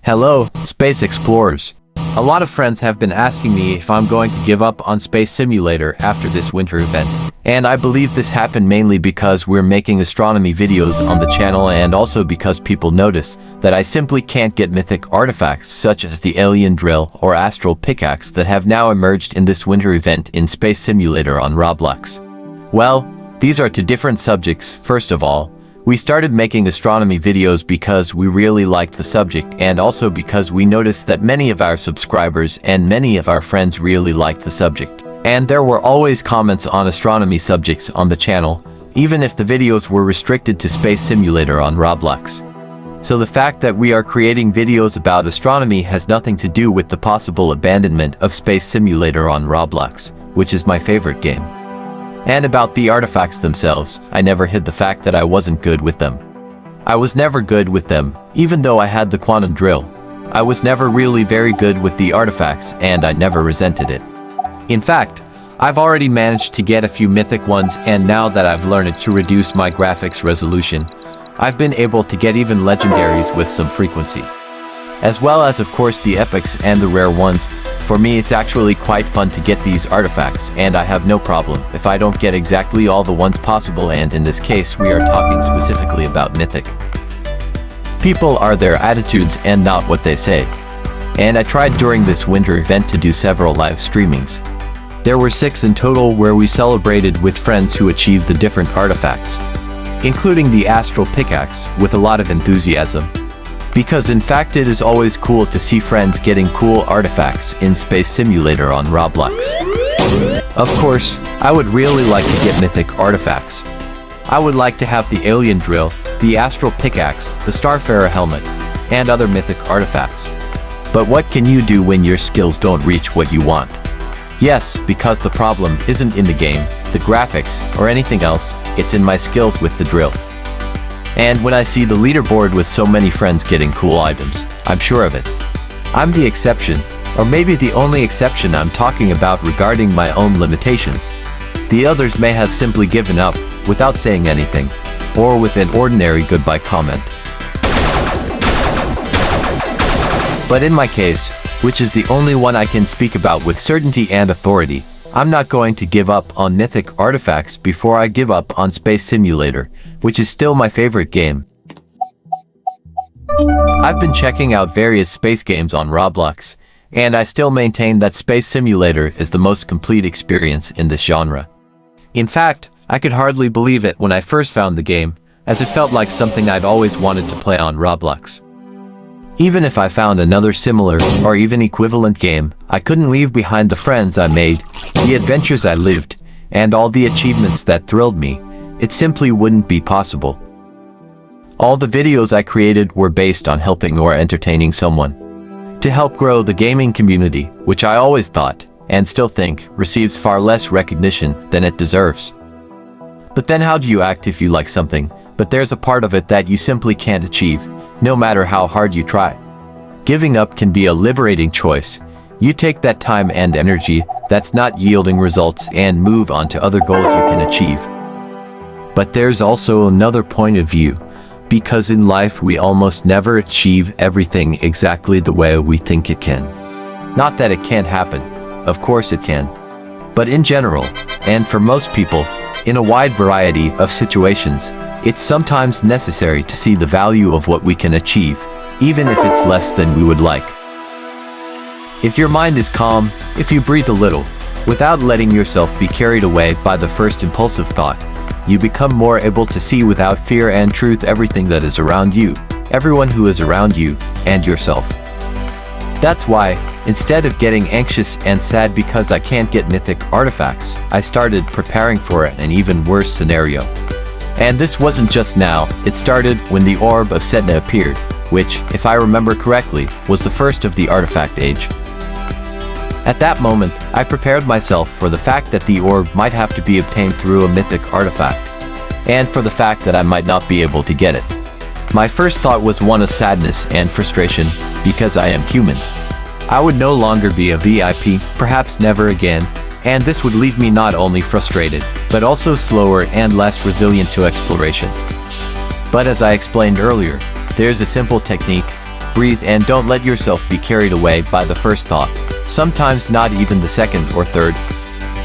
Hello, space explorers. A lot of friends have been asking me if I'm going to give up on Space Simulator after this winter event. And I believe this happened mainly because we're making astronomy videos on the channel and also because people notice that I simply can't get mythic artifacts such as the alien drill or astral pickaxe that have now emerged in this winter event in Space Simulator on Roblox. Well, these are two different subjects. First of all, we started making astronomy videos because we really liked the subject and also because we noticed that many of our subscribers and many of our friends really liked the subject. And there were always comments on astronomy subjects on the channel, even if the videos were restricted to Space Simulator on Roblox. So the fact that we are creating videos about astronomy has nothing to do with the possible abandonment of Space Simulator on Roblox, which is my favorite game. And about the artifacts themselves, I never hid the fact that I wasn't good with them. I was never good with them, even though I had the quantum drill. I was never really very good with the artifacts and I never resented it. In fact, I've already managed to get a few mythic ones, and now that I've learned to reduce my graphics resolution, I've been able to get even legendaries with some frequency. As well as of course the epics and the rare ones. For me it's actually quite fun to get these artifacts, and I have no problem if I don't get exactly all the ones possible, and in this case we are talking specifically about mythic. People are their attitudes and not what they say. And I tried during this winter event to do several live streamings. There were 6 in total where we celebrated with friends who achieved the different artifacts, including the astral pickaxe, with a lot of enthusiasm. Because in fact it is always cool to see friends getting cool artifacts in Space Simulator on Roblox. Of course, I would really like to get mythic artifacts. I would like to have the alien drill, the astral pickaxe, the starfarer helmet, and other mythic artifacts. But what can you do when your skills don't reach what you want? Yes, because the problem isn't in the game, the graphics, or anything else, it's in my skills with the drill. And when I see the leaderboard with so many friends getting cool items, I'm sure of it. I'm the exception, or maybe the only exception I'm talking about regarding my own limitations. The others may have simply given up, without saying anything, or with an ordinary goodbye comment. But in my case, which is the only one I can speak about with certainty and authority, I'm not going to give up on mythic artifacts before I give up on Space Simulator, which is still my favorite game. I've been checking out various space games on Roblox, and I still maintain that Space Simulator is the most complete experience in this genre. In fact, I could hardly believe it when I first found the game, as it felt like something I'd always wanted to play on Roblox. Even if I found another similar, or even equivalent game, I couldn't leave behind the friends I made, the adventures I lived, and all the achievements that thrilled me. It simply wouldn't be possible. All the videos I created were based on helping or entertaining someone. To help grow the gaming community, which I always thought, and still think, receives far less recognition than it deserves. But then how do you act if you like something, but there's a part of it that you simply can't achieve, no matter how hard you try? Giving up can be a liberating choice. You take that time and energy that's not yielding results and move on to other goals you can achieve. But there's also another point of view, because in life we almost never achieve everything exactly the way we think it can. Not that it can't happen, of course it can. But in general, and for most people, in a wide variety of situations, it's sometimes necessary to see the value of what we can achieve, even if it's less than we would like. If your mind is calm, if you breathe a little, without letting yourself be carried away by the first impulsive thought, you become more able to see without fear and truth everything that is around you, everyone who is around you, and yourself. That's why, instead of getting anxious and sad because I can't get mythic artifacts, I started preparing for an even worse scenario. And this wasn't just now, it started when the Orb of Setna appeared, which, if I remember correctly, was the first of the artifact age. At that moment, I prepared myself for the fact that the orb might have to be obtained through a mythic artifact, and for the fact that I might not be able to get it. My first thought was one of sadness and frustration, because I am human. I would no longer be a VIP, perhaps never again, and this would leave me not only frustrated, but also slower and less resilient to exploration. But as I explained earlier, there's a simple technique, breathe and don't let yourself be carried away by the first thought, sometimes not even the second or third.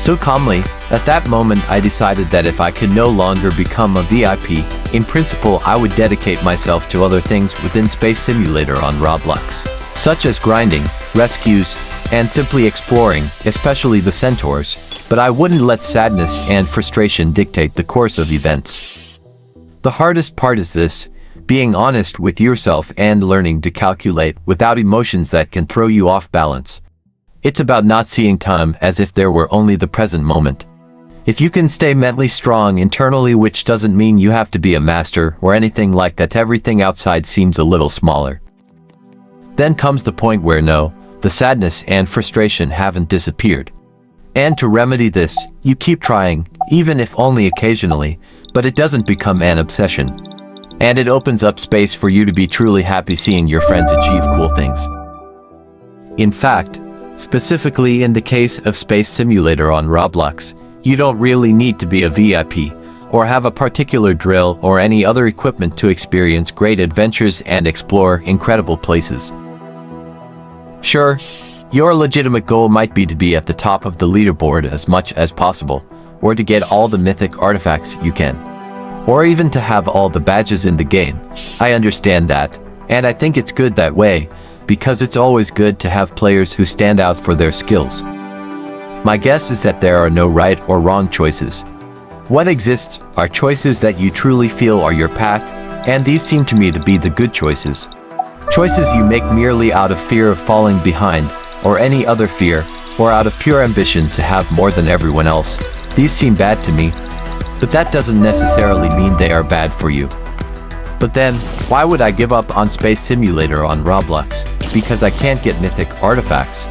So calmly, at that moment I decided that if I could no longer become a VIP, in principle I would dedicate myself to other things within Space Simulator on Roblox, such as grinding, rescues, and simply exploring, especially the centaurs, but I wouldn't let sadness and frustration dictate the course of events. The hardest part is this: being honest with yourself and learning to calculate without emotions that can throw you off balance. It's about not seeing time as if there were only the present moment. If you can stay mentally strong internally, which doesn't mean you have to be a master or anything like that, everything outside seems a little smaller. Then comes the point where the sadness and frustration haven't disappeared. And to remedy this, you keep trying, even if only occasionally, but it doesn't become an obsession. And it opens up space for you to be truly happy seeing your friends achieve cool things. In fact, specifically in the case of Space Simulator on Roblox, you don't really need to be a VIP, or have a particular drill or any other equipment to experience great adventures and explore incredible places. Sure, your legitimate goal might be to be at the top of the leaderboard as much as possible, or to get all the mythic artifacts you can, or even to have all the badges in the game. I understand that, and I think it's good that way, because it's always good to have players who stand out for their skills. My guess is that there are no right or wrong choices. What exists are choices that you truly feel are your path, and these seem to me to be the good choices. Choices you make merely out of fear of falling behind, or any other fear, or out of pure ambition to have more than everyone else. These seem bad to me, but that doesn't necessarily mean they are bad for you. But then, why would I give up on Space Simulator on Roblox? Because I can't get mythic artifacts?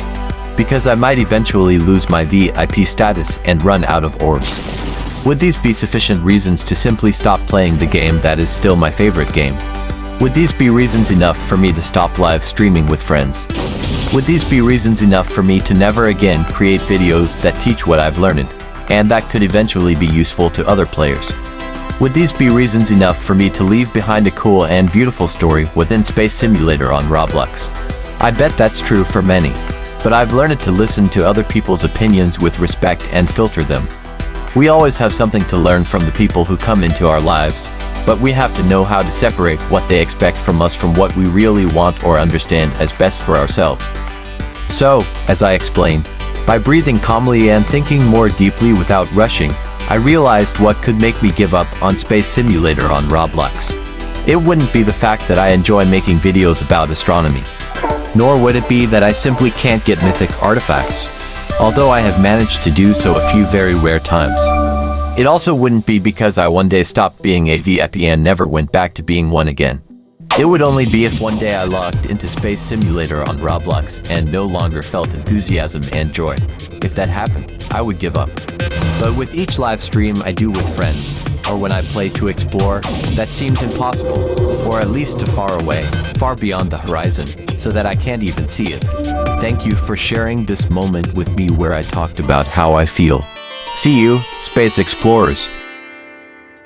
Because I might eventually lose my VIP status and run out of orbs? Would these be sufficient reasons to simply stop playing the game that is still my favorite game? Would these be reasons enough for me to stop live streaming with friends? Would these be reasons enough for me to never again create videos that teach what I've learned, and that could eventually be useful to other players? Would these be reasons enough for me to leave behind a cool and beautiful story within Space Simulator on Roblox? I bet that's true for many, but I've learned to listen to other people's opinions with respect and filter them. We always have something to learn from the people who come into our lives, but we have to know how to separate what they expect from us from what we really want or understand as best for ourselves. So, as I explained, by breathing calmly and thinking more deeply without rushing, I realized what could make me give up on Space Simulator on Roblox. It wouldn't be the fact that I enjoy making videos about astronomy, nor would it be that I simply can't get mythic artifacts, although I have managed to do so a few very rare times. It also wouldn't be because I one day stopped being a VIP and never went back to being one again. It would only be if one day I logged into Space Simulator on Roblox and no longer felt enthusiasm and joy. If that happened, I would give up. But with each live stream I do with friends, or when I play to explore, that seems impossible, or at least too far away, far beyond the horizon, so that I can't even see it. Thank you for sharing this moment with me where I talked about how I feel. See you, Space Explorers.